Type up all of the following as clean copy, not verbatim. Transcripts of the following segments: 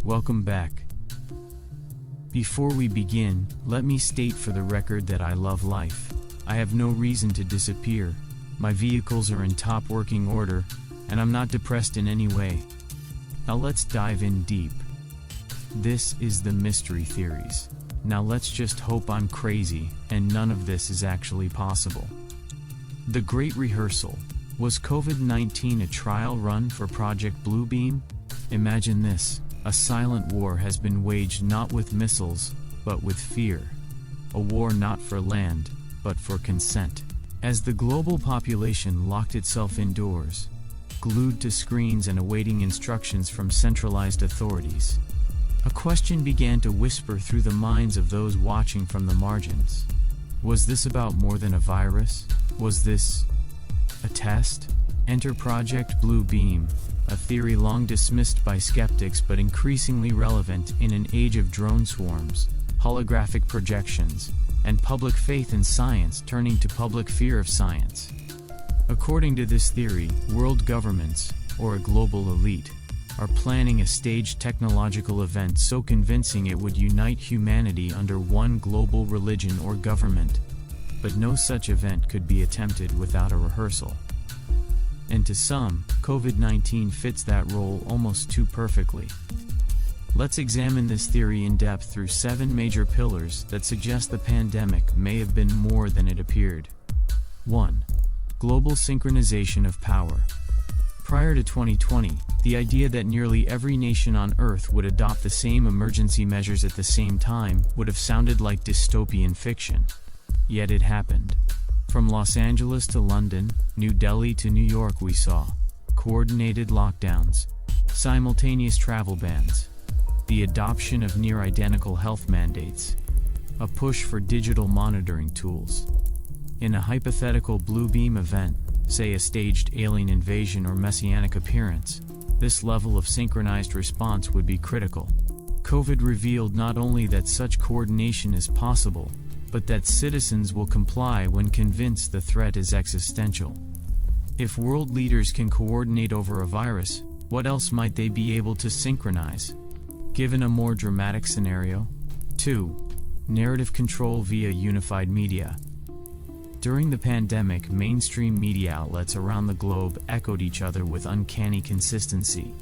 Welcome back. Before we begin, let me state for the record that I love life. I have no reason to disappear. My vehicles are in top working order, and I'm not depressed in any way. Now let's dive in deep. This is the mystery theories. Now let's just hope I'm crazy, and none of this is actually possible. The Great Rehearsal. Was COVID-19 a trial run for Project Bluebeam? Imagine this. A silent war has been waged not with missiles, but with fear. A war not for land, but for consent. As the global population locked itself indoors, glued to screens and awaiting instructions from centralized authorities, a question began to whisper through the minds of those watching from the margins. Was this about more than a virus? Was this a test? Enter Project Bluebeam, a theory long dismissed by skeptics but increasingly relevant in an age of drone swarms, holographic projections, and public faith in science turning to public fear of science. According to this theory, world governments, or a global elite, are planning a staged technological event so convincing it would unite humanity under one global religion or government. But no such event could be attempted without a rehearsal. And to some, COVID-19 fits that role almost too perfectly. Let's examine this theory in depth through 7 major pillars that suggest the pandemic may have been more than it appeared. 1. Global synchronization of power. Prior to 2020, the idea that nearly every nation on Earth would adopt the same emergency measures at the same time would have sounded like dystopian fiction. Yet it happened. From Los Angeles to London, New Delhi to New York, we saw coordinated lockdowns, simultaneous travel bans, the adoption of near-identical health mandates, a push for digital monitoring tools. In a hypothetical Bluebeam event, say a staged alien invasion or messianic appearance, this level of synchronized response would be critical. COVID revealed not only that such coordination is possible, but that citizens will comply when convinced the threat is existential. If world leaders can coordinate over a virus, what else might they be able to synchronize? Given a more dramatic scenario. 2. Narrative control via unified media. During the pandemic, mainstream media outlets around the globe echoed each other with uncanny consistency.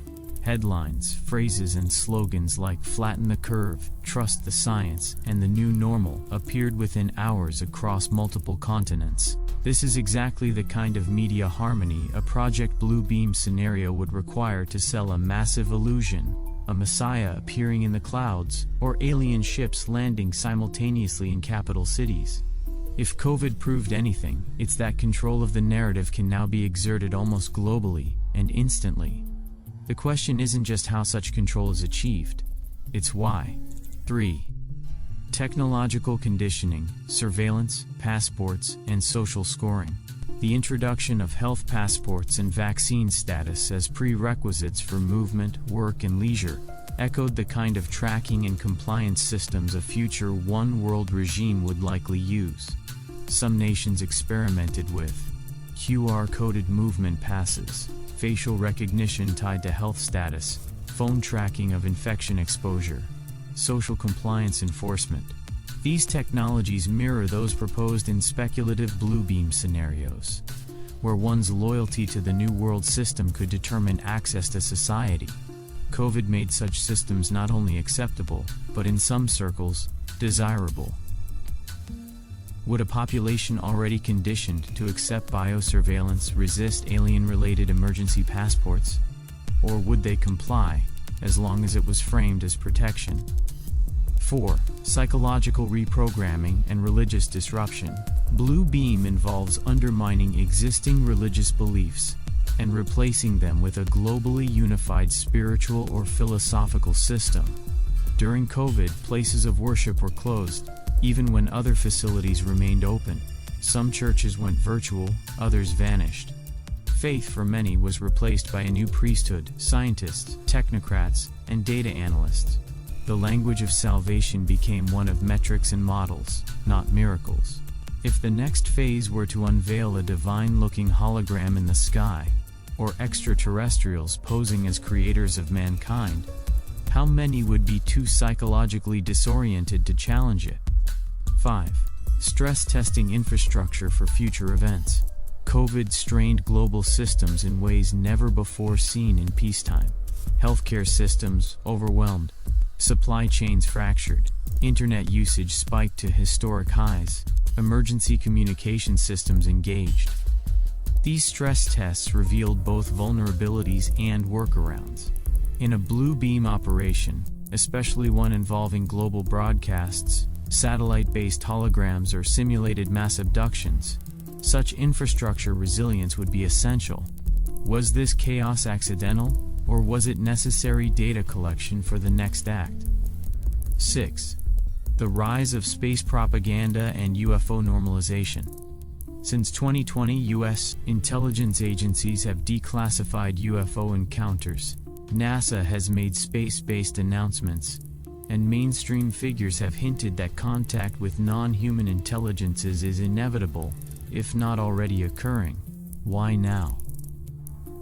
Headlines, phrases, and slogans like "flatten the curve," "trust the science," and "the new normal" appeared within hours across multiple continents. This is exactly the kind of media harmony a Project Bluebeam scenario would require to sell a massive illusion, a messiah appearing in the clouds, or alien ships landing simultaneously in capital cities. If COVID proved anything, it's that control of the narrative can now be exerted almost globally, and instantly. The question isn't just how such control is achieved, it's why. 3. Technological conditioning, surveillance, passports, and social scoring. The introduction of health passports and vaccine status as prerequisites for movement, work, and leisure echoed the kind of tracking and compliance systems a future one-world regime would likely use. Some nations experimented with QR-coded movement passes, facial recognition tied to health status, phone tracking of infection exposure, social compliance enforcement. These technologies mirror those proposed in speculative Bluebeam scenarios, where one's loyalty to the new world system could determine access to society. COVID made such systems not only acceptable, but in some circles, desirable. Would a population already conditioned to accept biosurveillance resist alien-related emergency passports? Or would they comply, as long as it was framed as protection? 4. Psychological reprogramming and religious disruption. Bluebeam involves undermining existing religious beliefs and replacing them with a globally unified spiritual or philosophical system. During COVID, places of worship were closed, even when other facilities remained open. Some churches went virtual, others vanished. Faith for many was replaced by a new priesthood, scientists, technocrats, and data analysts. The language of salvation became one of metrics and models, not miracles. If the next phase were to unveil a divine-looking hologram in the sky, or extraterrestrials posing as creators of mankind, how many would be too psychologically disoriented to challenge it? 5. Stress testing infrastructure for future events. COVID strained global systems in ways never before seen in peacetime. Healthcare systems overwhelmed, supply chains fractured, internet usage spiked to historic highs, emergency communication systems engaged. These stress tests revealed both vulnerabilities and workarounds. In a blue beam operation, especially one involving global broadcasts, satellite-based holograms, or simulated mass abductions, such infrastructure resilience would be essential. Was this chaos accidental, or was it necessary data collection for the next act? 6. The rise of space propaganda and UFO normalization. Since 2020, U.S. intelligence agencies have declassified UFO encounters. NASA has made space-based announcements, and mainstream figures have hinted that contact with non-human intelligences is inevitable, if not already occurring. Why now?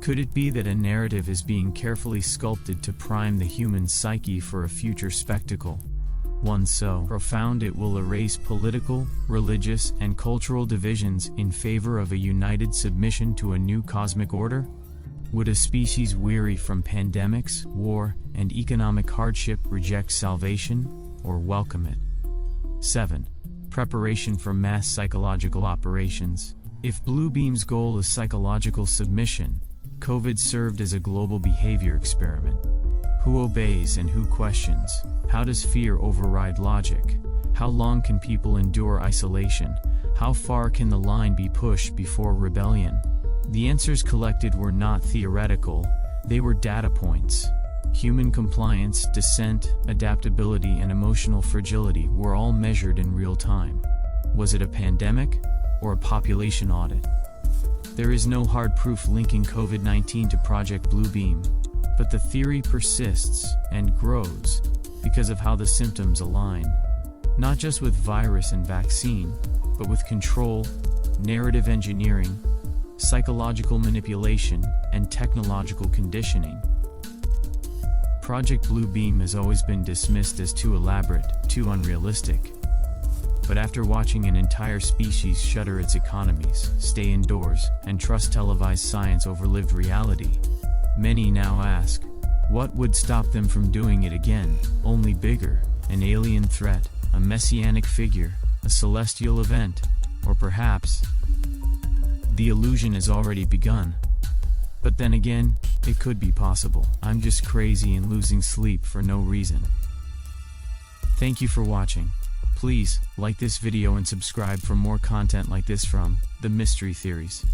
Could it be that a narrative is being carefully sculpted to prime the human psyche for a future spectacle? One so profound it will erase political, religious, and cultural divisions in favor of a united submission to a new cosmic order? Would a species weary from pandemics, war, and economic hardship reject salvation, or welcome it? 7. Preparation for mass psychological operations. If Bluebeam's goal is psychological submission, COVID served as a global behavior experiment. Who obeys and who questions? How does fear override logic? How long can people endure isolation? How far can the line be pushed before rebellion? The answers collected were not theoretical, they were data points. Human compliance, dissent, adaptability, and emotional fragility were all measured in real time. Was it a pandemic, or a population audit? There is no hard proof linking COVID-19 to Project Bluebeam, but the theory persists and grows because of how the symptoms align, not just with virus and vaccine, but with control, narrative engineering, psychological manipulation, and technological conditioning. Project Bluebeam has always been dismissed as too elaborate, too unrealistic. But after watching an entire species shutter its economies, stay indoors, and trust televised science over lived reality, many now ask, what would stop them from doing it again? Only bigger, an alien threat, a messianic figure, a celestial event, or perhaps the illusion has already begun. But then again, it could be possible. I'm just crazy and losing sleep for no reason. Thank you for watching. Please like this video and subscribe for more content like this from The Mystery Theories.